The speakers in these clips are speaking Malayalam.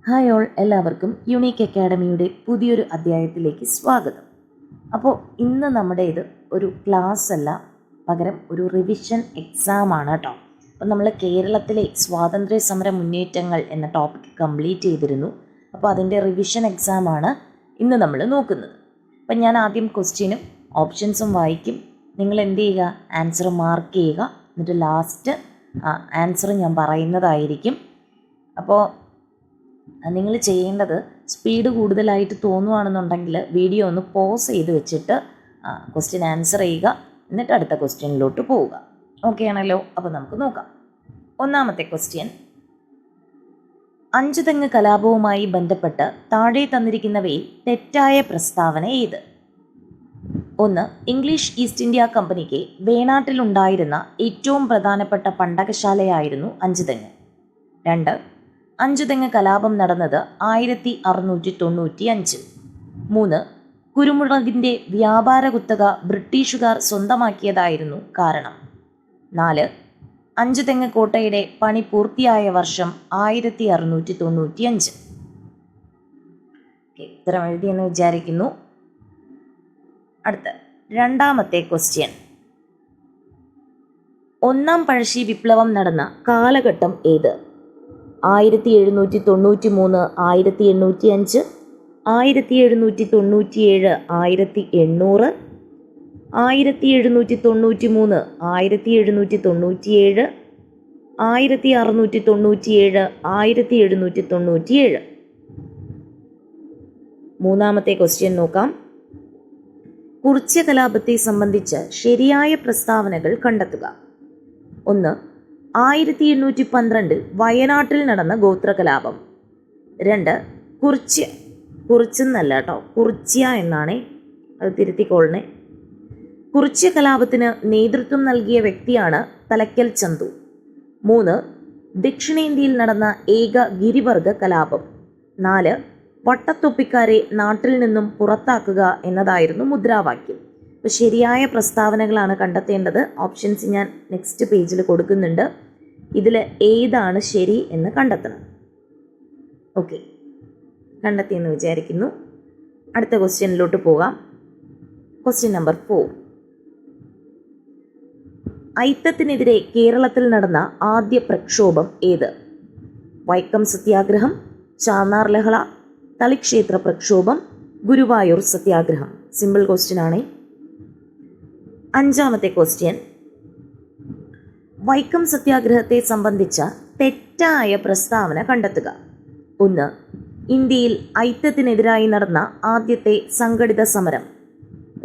ഹായ് ഓൾ, എല്ലാവർക്കും യുണീക്ക് അക്കാഡമിയുടെ പുതിയൊരു അധ്യായത്തിലേക്ക് സ്വാഗതം. അപ്പോൾ ഇന്ന് നമ്മുടെ ഇത് ഒരു ക്ലാസ് അല്ല, പകരം ഒരു റിവിഷൻ എക്സാമാണ് കേട്ടോ. അപ്പോൾ നമ്മൾ കേരളത്തിലെ സ്വാതന്ത്ര്യ സമര മുന്നേറ്റങ്ങൾ എന്ന ടോപ്പിക് കംപ്ലീറ്റ് ചെയ്തിരുന്നു. അപ്പോൾ അതിൻ്റെ റിവിഷൻ എക്സാമാണ് ഇന്ന് നമ്മൾ നോക്കുന്നത്. അപ്പം ഞാൻ ആദ്യം ക്വസ്റ്റ്യനും ഓപ്ഷൻസും വായിക്കും. നിങ്ങൾ എന്ത് ചെയ്യുക, ആൻസർ മാർക്ക് ചെയ്യുക. എന്നിട്ട് ലാസ്റ്റ് ആൻസർ ഞാൻ പറയുന്നതായിരിക്കും. അപ്പോൾ നിങ്ങൾ ചെയ്യേണ്ടത്, സ്പീഡ് കൂടുതലായിട്ട് തോന്നുകയാണെന്നുണ്ടെങ്കിൽ വീഡിയോ ഒന്ന് പോസ് ചെയ്ത് വെച്ചിട്ട് ക്വസ്റ്റ്യൻ ആൻസർ ചെയ്യുക. എന്നിട്ട് അടുത്ത ക്വസ്റ്റ്യനിലോട്ട് പോവുക. ഓക്കെ ആണല്ലോ? അപ്പോൾ നമുക്ക് നോക്കാം. ഒന്നാമത്തെ ക്വസ്റ്റ്യൻ, അഞ്ചുതെങ്ങ് കലാപവുമായി ബന്ധപ്പെട്ട് താഴെ തന്നിരിക്കുന്നവയിൽ തെറ്റായ പ്രസ്താവന ഏത്? 1. ഇംഗ്ലീഷ് ഈസ്റ്റ് ഇന്ത്യ കമ്പനിക്ക് വേണാട്ടിലുണ്ടായിരുന്ന ഏറ്റവും പ്രധാനപ്പെട്ട പണ്ടകശാലയായിരുന്നു അഞ്ചുതെങ്ങ്. 2. അഞ്ചുതെങ്ങ് കലാപം നടന്നത് 1695. 3. കുരുമുളകിൻ്റെ വ്യാപാര കുത്തക ബ്രിട്ടീഷുകാർ സ്വന്തമാക്കിയതായിരുന്നു കാരണം. 4. അഞ്ചുതെങ്ങ് കോട്ടയുടെ പണി പൂർത്തിയായ വർഷം 1695. ഉത്തരം എഴുതിയെന്ന് വിചാരിക്കുന്നു. അടുത്ത രണ്ടാമത്തെ ക്വസ്റ്റ്യൻ, ഒന്നാം പഴശ്ശി വിപ്ലവം നടന്ന കാലഘട്ടം ഏത്? 1793, 1805, 1797, 1800, 1793, 1797, 1697, 1797. മൂന്നാമത്തെ ക്വസ്റ്റ്യൻ നോക്കാം. കുറിച്യ കലാപത്തെ സംബന്ധിച്ച് ശരിയായ പ്രസ്താവനകൾ കണ്ടെത്തുക. 1. 1812 വയനാട്ടിൽ നടന്ന ഗോത്രകലാപം. 2. കുറിച്ചെന്നല്ല കേട്ടോ, കുറിച്യ എന്നാണേ, അത് തിരുത്തിക്കോളണേ. കുറിച്യ കലാപത്തിന് നേതൃത്വം നൽകിയ വ്യക്തിയാണ് തലക്കൽ ചന്തു. 3. ദക്ഷിണേന്ത്യയിൽ നടന്ന ഏക ഗിരിവർഗ കലാപം. 4. വട്ടത്തൊപ്പിക്കാരെ നാട്ടിൽ നിന്നും പുറത്താക്കുക എന്നതായിരുന്നു മുദ്രാവാക്യം. അപ്പോൾ ശരിയായ പ്രസ്താവനകളാണ് കണ്ടെത്തേണ്ടത്. ഓപ്ഷൻസ് ഞാൻ നെക്സ്റ്റ് പേജിൽ കൊടുക്കുന്നുണ്ട്. ഇതിൽ ഏതാണ് ശരി എന്ന് കണ്ടെത്തണം. ഓക്കെ, കണ്ടെത്തിയെന്ന് വിചാരിക്കുന്നു. അടുത്ത ക്വസ്റ്റ്യനിലോട്ട് പോകാം. Question number 4. ഐത്തത്തിനെതിരെ കേരളത്തിൽ നടന്ന ആദ്യ പ്രക്ഷോഭം ഏത്? വൈക്കം സത്യാഗ്രഹം, ചാന്നാർ ലഹള, തളിക്ഷേത്ര പ്രക്ഷോഭം, ഗുരുവായൂർ സത്യാഗ്രഹം. സിമ്പിൾ ക്വസ്റ്റ്യൻ ആണ്. അഞ്ചാമത്തെ ക്വസ്റ്റ്യൻ, വൈക്കം സത്യാഗ്രഹത്തെ സംബന്ധിച്ച തെറ്റായ പ്രസ്താവന കണ്ടെത്തുക. 1. ഇന്ത്യയിൽ ഐത്തത്തിനെതിരായി നടന്ന ആദ്യത്തെ സംഘടിത സമരം.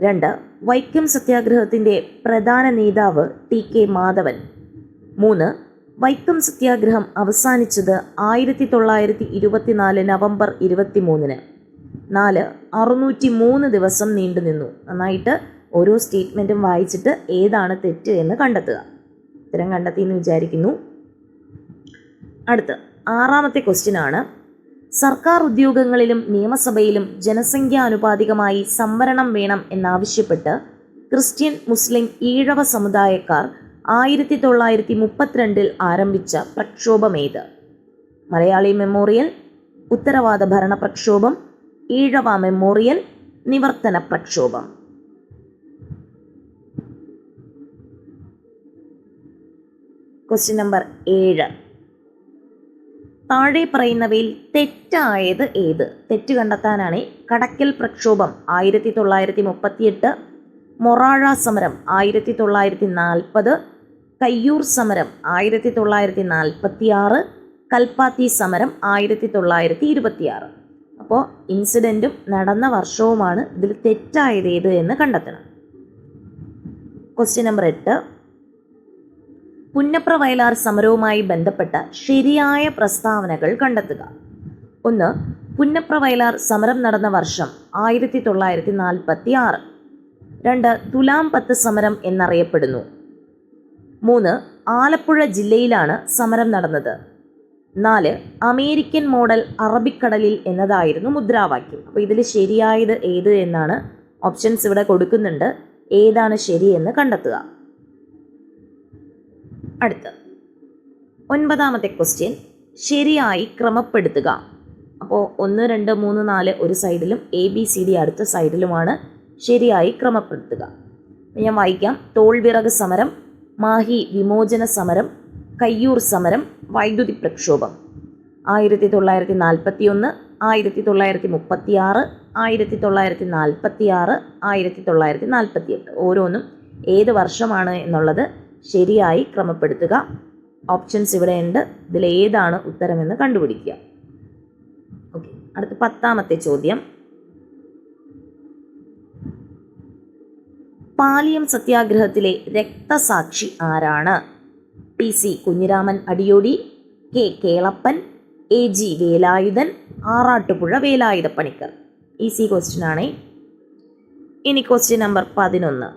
2. വൈക്കം സത്യാഗ്രഹത്തിൻ്റെ പ്രധാന നേതാവ് TK മാധവൻ. 3. വൈക്കം സത്യാഗ്രഹം അവസാനിച്ചത് 1924 നവംബർ 23. 4. 603 ദിവസം നീണ്ടുനിന്നു. നന്നായിട്ട് ഓരോ സ്റ്റേറ്റ്മെൻറ്റും വായിച്ചിട്ട് ഏതാണ് തെറ്റ് എന്ന് കണ്ടെത്തുക. ഉത്തരം കണ്ടെത്തിയെന്ന് വിചാരിക്കുന്നു. അടുത്ത ആറാമത്തെ ക്വസ്റ്റ്യൻ ആണ്, സർക്കാർ ഉദ്യോഗങ്ങളിലും നിയമസഭയിലും ജനസംഖ്യാനുപാതികമായി സംവരണം വേണം എന്നാവശ്യപ്പെട്ട് ക്രിസ്ത്യൻ, മുസ്ലിം, ഈഴവ സമുദായക്കാർ 1932 ആരംഭിച്ച പ്രക്ഷോഭമേത്? മലയാളി മെമ്മോറിയൽ, ഉത്തരവാദ ഭരണ പ്രക്ഷോഭം, ഈഴവ മെമ്മോറിയൽ, നിവർത്തന പ്രക്ഷോഭം. Question number 7. താഴെ പറയുന്നവയിൽ തെറ്റായത് ഏത്? തെറ്റ് കണ്ടെത്താനാണ്. കടക്കൽ പ്രക്ഷോഭം 1938, മൊറാഴ സമരം 1940, കയ്യൂർ സമരം 1946, കൽപ്പാത്തി സമരം 1926. അപ്പോൾ ഇൻസിഡൻറ്റും നടന്ന വർഷവുമാണ്. ഇതിൽ തെറ്റായത് ഏത് എന്ന് കണ്ടെത്തണം. Question number 8. പുന്നപ്ര വയലാർ സമരവുമായി ബന്ധപ്പെട്ട ശരിയായ പ്രസ്താവനകൾ കണ്ടെത്തുക. 1. പുന്നപ്ര വയലാർ സമരം നടന്ന വർഷം 1946. 2. തുലാം 10 സമരം എന്നറിയപ്പെടുന്നു. 3. ആലപ്പുഴ ജില്ലയിലാണ് സമരം നടന്നത്. 4. അമേരിക്കൻ മോഡൽ അറബിക്കടലിൽ എന്നതായിരുന്നു മുദ്രാവാക്യം. അപ്പോൾ ഇതിൽ ശരിയായത് ഏത് എന്നാണ് ഓപ്ഷൻസ് ഇവിടെ കൊടുക്കുന്നുണ്ട്. ഏതാണ് ശരിയെന്ന് കണ്ടെത്തുക. അടുത്ത 9ാമത്തെ ക്വസ്റ്റ്യൻ, ശരിയായി ക്രമപ്പെടുത്തുക. അപ്പോൾ 1, 2, 3, 4 ഒരു സൈഡിലും ABCD അടുത്ത സൈഡിലുമാണ് ശരിയായി ക്രമപ്പെടുത്തുക. ഞാൻ വായിക്കാം. തോൾവിറക് സമരം, മാഹി വിമോചന സമരം, കയ്യൂർ സമരം, വൈദ്യുതി പ്രക്ഷോഭം. 1941, 1936, 1946, 1948. ഓരോന്നും ഏത് വർഷമാണ് എന്നുള്ളത് ശരിയായി ക്രമപ്പെടുത്തുക. ഓപ്ഷൻസ് ഇവിടെയുണ്ട്. ഇതിലേതാണ് ഉത്തരമെന്ന് കണ്ടുപിടിക്കുക. ഓക്കെ, അടുത്ത 10ാമത്തെ ചോദ്യം. പാലിയം സത്യാഗ്രഹത്തിലെ രക്തസാക്ഷി ആരാണ്? PC Kunhiraman Adiyodi, K Kelappan, AG Velayudhan, Arattupuzha Velayudha Panicker. Easy question ആണ്. ഇനി ക്വസ്റ്റ്യൻ നമ്പർ 11.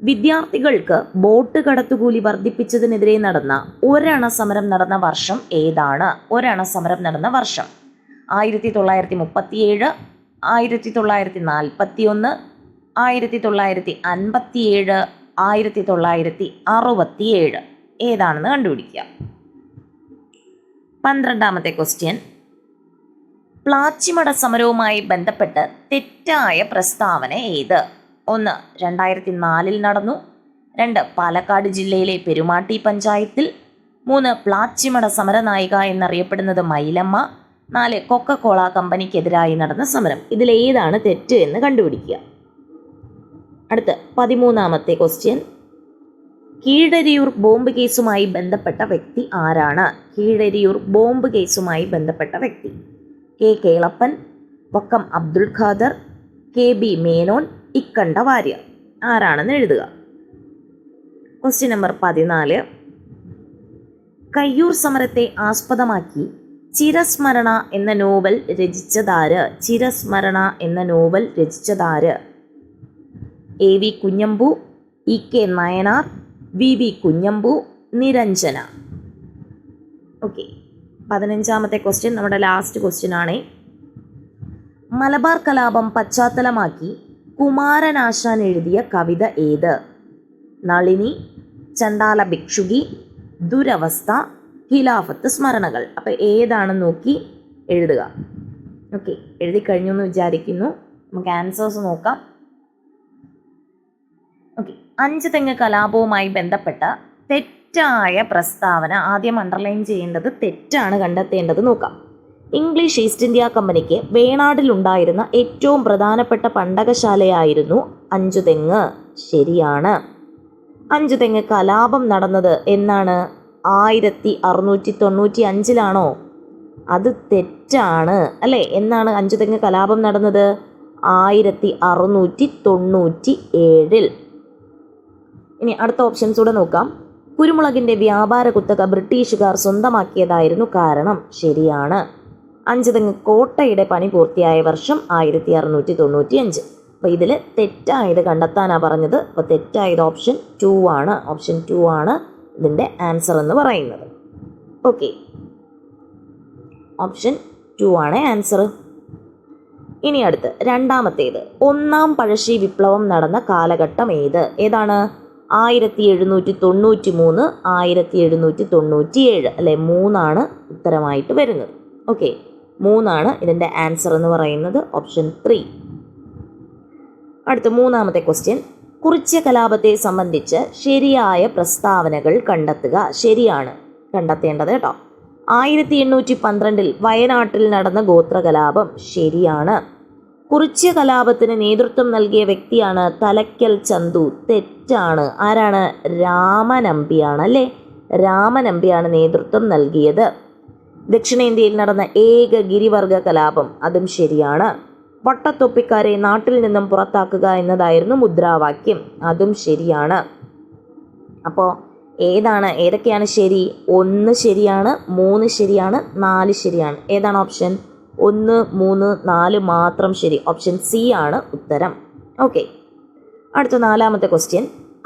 വിദ്യാർത്ഥികൾക്ക് ബോട്ട് കടത്തുകൂലി വർദ്ധിപ്പിച്ചതിനെതിരെ നടന്ന ഒരണ സമരം നടന്ന വർഷം ഏതാണ്? ഒരണ സമരം നടന്ന വർഷം 1937, 1941, 1957, 1967. ഏതാണെന്ന് കണ്ടുപിടിക്കുക. 12ാമത്തെ ക്വസ്റ്റ്യൻ. പ്ലാച്ചിമട സമരവുമായി ബന്ധപ്പെട്ട് തെറ്റായ പ്രസ്താവന ഏത്? 1 2004 നടന്നു, 2 പാലക്കാട് ജില്ലയിലെ പെരുമാട്ടി പഞ്ചായത്തിൽ, 3 പ്ലാച്ചിമട സമരനായിക എന്നറിയപ്പെടുന്നത് മൈലമ്മ, 4 കൊക്കക്കോള കമ്പനിക്കെതിരായി നടന്ന സമരം. ഇതിലേതാണ് തെറ്റ് എന്ന് കണ്ടുപിടിക്കുക. അടുത്ത 13ാമത്തെ ക്വസ്റ്റ്യൻ. കീഴരിയൂർ ബോംബ് കേസുമായി ബന്ധപ്പെട്ട വ്യക്തി ആരാണ്? കീഴരിയൂർ ബോംബ് കേസുമായി ബന്ധപ്പെട്ട വ്യക്തി K കേളപ്പൻ, വക്കം അബ്ദുൽ ഖാദർ, KB മേനോൻ, ഇക്കണ്ട വാര്യർ. ആരാണെന്ന് എഴുതുക. Question number 14. കയ്യൂർ സമരത്തെ ആസ്പദമാക്കി ചിരസ്മരണ എന്ന നോവൽ രചിച്ചതാര്? ചിരസ്മരണ എന്ന നോവൽ രചിച്ചതാര്? AV Kunhambu, EK Nayanar, VV Kunhambu, Niranjana. Okay, 15ാമത്തെ ക്വസ്റ്റ്യൻ നമ്മുടെ ലാസ്റ്റ് ക്വസ്റ്റ്യൻ ആണ്. മലബാർ കലാപം പശ്ചാത്തലമാക്കി കുമാരനാശാൻ എഴുതിയ കവിത ഏത്? നളിനി, ചണ്ടാല ഭിക്ഷുകി, ദുരവസ്ഥ, ഖിലാഫത്ത് സ്മരണകൾ. അപ്പോൾ ഏതാണെന്ന് നോക്കി എഴുതുക. ഓക്കെ, എഴുതി കഴിഞ്ഞു എന്ന് വിചാരിക്കുന്നു. നമുക്ക് ആൻസേഴ്സ് നോക്കാം. ഓക്കെ, 5 തെങ്ങ് കലാപവുമായി ബന്ധപ്പെട്ട തെറ്റായ പ്രസ്താവന ആദ്യം അണ്ടർലൈൻ ചെയ്യേണ്ടത്, തെറ്റാണ് കണ്ടെത്തേണ്ടത്. നോക്കാം. ഇംഗ്ലീഷ് ഈസ്റ്റ് ഇന്ത്യ കമ്പനിക്ക് വേണാടിലുണ്ടായിരുന്ന ഏറ്റവും പ്രധാനപ്പെട്ട പണ്ടകശാലയായിരുന്നു 5 തെങ്ങ്. ശരിയാണ്. 5 തെങ്ങ് കലാപം നടന്നത് എന്നാണ്? 1695 അത് തെറ്റാണ് അല്ലേ? എന്നാണ് 5 തെങ്ങ് കലാപം നടന്നത്? 1697. ഇനി അടുത്ത ഓപ്ഷൻസ് കൂടെ നോക്കാം. കുരുമുളകിൻ്റെ വ്യാപാര കുത്തക ബ്രിട്ടീഷുകാർ സ്വന്തമാക്കിയതായിരുന്നു കാരണം. ശരിയാണ്. 5 തെങ്ങ് കോട്ടയുടെ പണി പൂർത്തിയായ വർഷം 1695. അപ്പോൾ ഇതിൽ തെറ്റായത് കണ്ടെത്താനാണ് പറഞ്ഞത്. അപ്പോൾ തെറ്റായത് ഓപ്ഷൻ 2 ആണ്. ഓപ്ഷൻ 2 ആണ് ഇതിൻ്റെ ആൻസർ എന്ന് പറയുന്നത്. ഓക്കെ, ഓപ്ഷൻ 2 ആണ് ആൻസർ. ഇനി അടുത്ത് 2ാമത്തേത്. 1-ാം പഴശ്ശി വിപ്ലവം നടന്ന കാലഘട്ടം ഏതാണ്? 1793, 1797 അല്ലെ? 3 ആണ് ഉത്തരമായിട്ട് വരുന്നത്. ഓക്കെ, 3 ആണ് ഇതിൻ്റെ ആൻസർ എന്ന് പറയുന്നത്. ഓപ്ഷൻ 3. അടുത്ത 3ാമത്തെ ക്വസ്റ്റ്യൻ. കുറിച്യ കലാപത്തെ സംബന്ധിച്ച് ശരിയായ പ്രസ്താവനകൾ കണ്ടെത്തുക. ശരിയാണ് കണ്ടെത്തേണ്ടത് കേട്ടോ. 1812 വയനാട്ടിൽ നടന്ന ഗോത്രകലാപം. ശരിയാണ്. കുറിച്യ കലാപത്തിന് നേതൃത്വം നൽകിയ വ്യക്തിയാണ് തലയ്ക്കൽ ചന്തു. തെറ്റാണ്. ആരാണ്? രാമനമ്പിയാണ് അല്ലേ? രാമനമ്പിയാണ് നേതൃത്വം നൽകിയത്. ദക്ഷിണേന്ത്യയിൽ നടന്ന ഏക ഗിരിവർഗ കലാപം. അതും ശരിയാണ്. വട്ടത്തൊപ്പിക്കാരെ നാട്ടിൽ നിന്നും പുറത്താക്കുക എന്നതായിരുന്നു മുദ്രാവാക്യം. അതും ശരിയാണ്. അപ്പോൾ ഏതൊക്കെയാണ് ശരി? 1 ശരിയാണ്, 3 ശരിയാണ്, 4 ശരിയാണ്. ഏതാണ് ഓപ്ഷൻ? 1, 3, 4 മാത്രം ശരി. ഓപ്ഷൻ C ആണ് ഉത്തരം. ഓക്കെ, അടുത്ത 4ാമത്തെ ക്വസ്റ്റ്യൻ.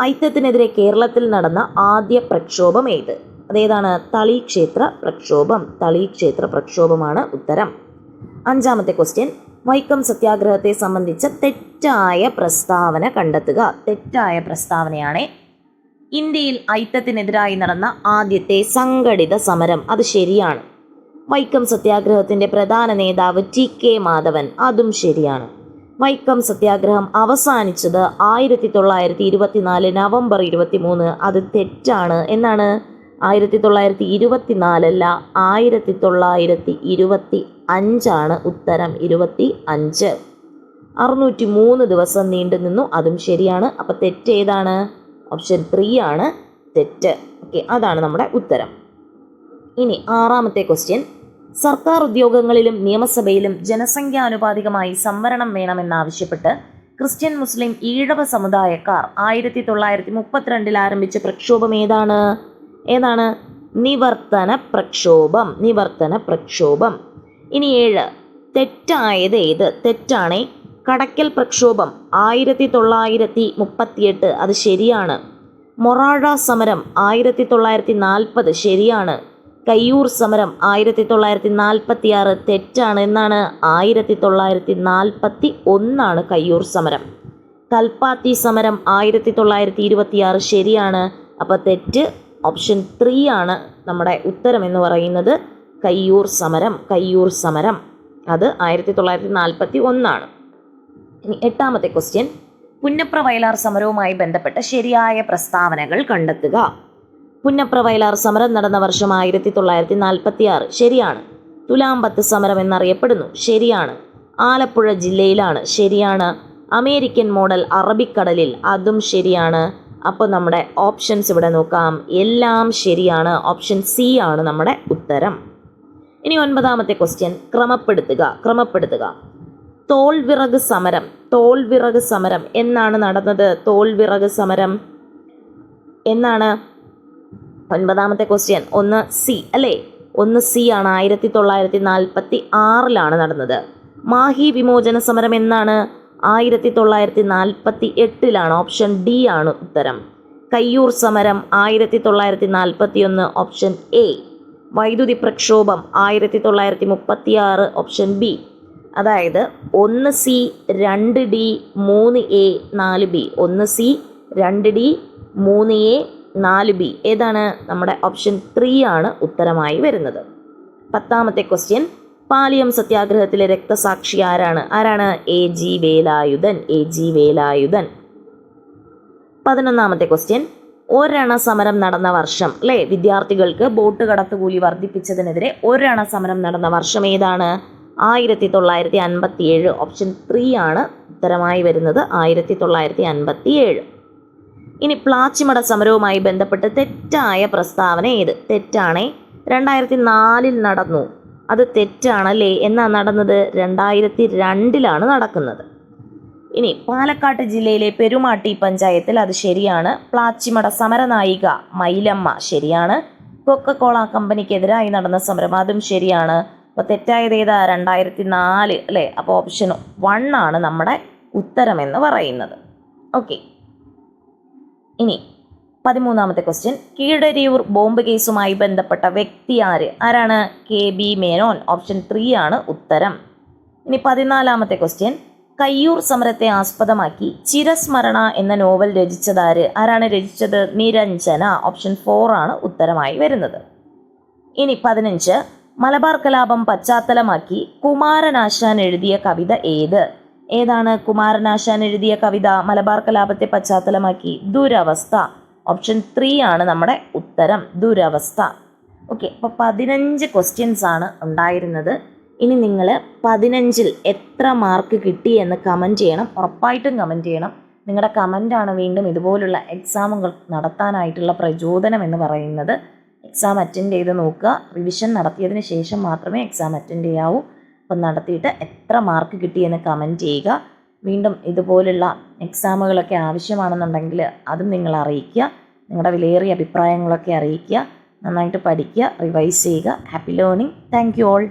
ഐത്തത്തിനെതിരെ കേരളത്തിൽ നടന്ന ആദ്യ പ്രക്ഷോഭം ഏത്? അതേതാണ്? തളിക്ഷേത്ര പ്രക്ഷോഭം. തളിക്ഷേത്ര പ്രക്ഷോഭമാണ് ഉത്തരം. 5ാമത്തെ ക്വസ്റ്റ്യൻ. വൈക്കം സത്യാഗ്രഹത്തെ സംബന്ധിച്ച തെറ്റായ പ്രസ്താവന കണ്ടെത്തുക. തെറ്റായ പ്രസ്താവനയാണ് ഇന്ത്യയിൽ ഐത്തത്തിനെതിരായി നടന്ന ആദ്യത്തെ സംഘടിത സമരം. അത് ശരിയാണ്. വൈക്കം സത്യാഗ്രഹത്തിന്റെ പ്രധാന നേതാവ് TK മാധവൻ, അതും ശരിയാണ്. വൈക്കം സത്യാഗ്രഹം അവസാനിച്ചത് 1924 നവംബർ 23, അത് തെറ്റാണ്. എന്നാണ് 1924 അല്ല, 1925 ഉത്തരം. 25. 603 ദിവസം നീണ്ടു നിന്നു, അതും ശരിയാണ്. അപ്പൊ തെറ്റ് ഏതാണ്? ഓപ്ഷൻ 3 ആണ് തെറ്റ്. ഓക്കെ, അതാണ് നമ്മുടെ ഉത്തരം. ഇനി 6ാമത്തെ ക്വസ്റ്റ്യൻ. സർക്കാർ ഉദ്യോഗങ്ങളിലും നിയമസഭയിലും ജനസംഖ്യാനുപാതികമായി സംവരണം വേണമെന്നാവശ്യപ്പെട്ട് ക്രിസ്ത്യൻ മുസ്ലിം ഈഴവ സമുദായക്കാർ 1932 ആരംഭിച്ച പ്രക്ഷോഭം ഏതാണ്? നിവർത്തന പ്രക്ഷോഭം. ഇനി 7, തെറ്റായത് ഏത്? തെറ്റാണേ. കടയ്ക്കൽ പ്രക്ഷോഭം 1938, അത് ശരിയാണ്. മൊറാഴ സമരം 1940, ശരിയാണ്. കയ്യൂർ സമരം 1946, തെറ്റാണ്. എന്നാണ് 1941 കയ്യൂർ സമരം. കൽപ്പാത്തി സമരം 1926, ശരിയാണ്. അപ്പോൾ തെറ്റ്. ഓപ്ഷൻ 3 ആണ് നമ്മുടെ ഉത്തരം എന്ന് പറയുന്നത്. കയ്യൂർ സമരം അത് 1941. ഇനി 8ാമത്തെ ക്വസ്റ്റ്യൻ. പുന്നപ്ര വയലാർ സമരവുമായി ബന്ധപ്പെട്ട ശരിയായ പ്രസ്താവനകൾ കണ്ടെത്തുക. പുന്നപ്ര വയലാർ സമരം നടന്ന വർഷം 1946, ശരിയാണ്. തുലാമ്പത്ത് സമരം എന്നറിയപ്പെടുന്നു, ശരിയാണ്. ആലപ്പുഴ ജില്ലയിലാണ്, ശരിയാണ്. അമേരിക്കൻ മോഡൽ അറബിക്കടലിൽ, അതും ശരിയാണ്. അപ്പോൾ നമ്മുടെ ഓപ്ഷൻസ് ഇവിടെ നോക്കാം, എല്ലാം ശരിയാണ്. ഓപ്ഷൻ C ആണ് നമ്മുടെ ഉത്തരം. ഇനി 9ാമത്തെ ക്വസ്റ്റ്യൻ. ക്രമപ്പെടുത്തുക. തോൾവിറക് സമരം എന്നാണ് നടന്നത്? തോൾവിറക് സമരം എന്നാണ് 9ാമത്തെ ക്വസ്റ്റ്യൻ. 1 C അല്ലേ? 1 C ആണ്. 1946 നടന്നത്. മാഹി വിമോചന സമരം എന്നാണ്? 1948 ഓപ്ഷൻ D ആണ് ഉത്തരം. കയ്യൂർ സമരം 1941, ഓപ്ഷൻ A. വൈദ്യുതി പ്രക്ഷോഭം 1936, ഓപ്ഷൻ B. അതായത് 1 C, 2 D, 3 A, 4 B. 1 C, 2 D, 3 A, 4 B. ഏതാണ്? നമ്മുടെ ഓപ്ഷൻ 3 ആണ് ഉത്തരമായി വരുന്നത്. 10ാമത്തെ ക്വസ്റ്റ്യൻ. പാലിയം സത്യാഗ്രഹത്തിലെ രക്തസാക്ഷി ആരാണ്? AG വേലായുധൻ. 11ാമത്തെ ക്വസ്റ്റ്യൻ. ഒരണ സമരം നടന്ന വർഷം അല്ലേ? വിദ്യാർത്ഥികൾക്ക് ബോട്ട് കടത്തുകൂലി വർദ്ധിപ്പിച്ചതിനെതിരെ ഒരണ സമരം നടന്ന വർഷം ഏതാണ്? 1957, ഓപ്ഷൻ 3 ആണ് ഉത്തരമായി വരുന്നത്. 1957. ഇനി പ്ലാച്ചിമട സമരവുമായി ബന്ധപ്പെട്ട് തെറ്റായ പ്രസ്താവന ഏത്? തെറ്റാണേ. 2004 നടന്നു, അത് തെറ്റാണല്ലേ. എന്നാ നടന്നത്? 2002 നടക്കുന്നത്. ഇനി പാലക്കാട് ജില്ലയിലെ പെരുമാട്ടി പഞ്ചായത്തിൽ, അത് ശരിയാണ്. പ്ലാച്ചിമട സമരനായിക മൈലമ്മ, ശരിയാണ്. കൊക്കക്കോള കമ്പനിക്കെതിരായി നടന്ന സമരം, അതും ശരിയാണ്. അപ്പോൾ തെറ്റായത് ഏതാ? 2004 അല്ലേ? അപ്പോൾ ഓപ്ഷൻ 1 ആണ് നമ്മുടെ ഉത്തരം എന്ന് പറയുന്നത്. ഓക്കെ. ഇനി 13ാമത്തെ ക്വസ്റ്റ്യൻ. കീഴരിയൂർ ബോംബ് കേസുമായി ബന്ധപ്പെട്ട വ്യക്തി ആരാണ്? KB മേനോൻ. ഓപ്ഷൻ 3 ആണ് ഉത്തരം. ഇനി 14ാമത്തെ ക്വസ്റ്റ്യൻ. കയ്യൂർ സമരത്തെ ആസ്പദമാക്കി ചിരസ്മരണ എന്ന നോവൽ രചിച്ചതാര്? ആരാണ് രചിച്ചത്? നിരഞ്ജന. ഓപ്ഷൻ 4 ആണ് ഉത്തരമായി വരുന്നത്. ഇനി 15. മലബാർ കലാപം പശ്ചാത്തലമാക്കി കുമാരനാശാൻ എഴുതിയ കവിത ഏതാണ് കുമാരനാശാൻ എഴുതിയ കവിത മലബാർ കലാപത്തെ പശ്ചാത്തലമാക്കി? ദുരവസ്ഥ. ഓപ്ഷൻ 3 ആണ് നമ്മുടെ ഉത്തരം, ദുരവസ്ഥ. ഓക്കെ, അപ്പോൾ 15 ക്വസ്റ്റ്യൻസ് ആണ് ഉണ്ടായിരുന്നത്. ഇനി നിങ്ങൾ 15ൽ എത്ര മാർക്ക് കിട്ടി എന്ന് കമൻറ്റ് ചെയ്യണം. ഉറപ്പായിട്ടും കമൻറ്റ് ചെയ്യണം. നിങ്ങളുടെ കമൻറ്റാണ് വീണ്ടും ഇതുപോലുള്ള എക്സാമുകൾ നടത്താനായിട്ടുള്ള പ്രചോദനം എന്ന് പറയുന്നത്. എക്സാം അറ്റൻഡ് ചെയ്ത് നോക്കുക. റിവിഷൻ നടത്തിയതിന് ശേഷം മാത്രമേ എക്സാം അറ്റൻഡ് ചെയ്യാവൂ. അപ്പം നടത്തിയിട്ട് എത്ര മാർക്ക് കിട്ടിയെന്ന് കമൻറ്റ് ചെയ്യുക. വീണ്ടും ഇതുപോലുള്ള എക്സാമുകളൊക്കെ ആവശ്യമാണെന്നുണ്ടെങ്കിൽ അതും നിങ്ങൾ അറിയിക്കുക. നിങ്ങളുടെ വിലയേറിയ അഭിപ്രായങ്ങളൊക്കെ അറിയിക്കുക. നന്നായിട്ട് പഠിക്കുക, റിവൈസ് ചെയ്യുക. Happy learning. Thank you all.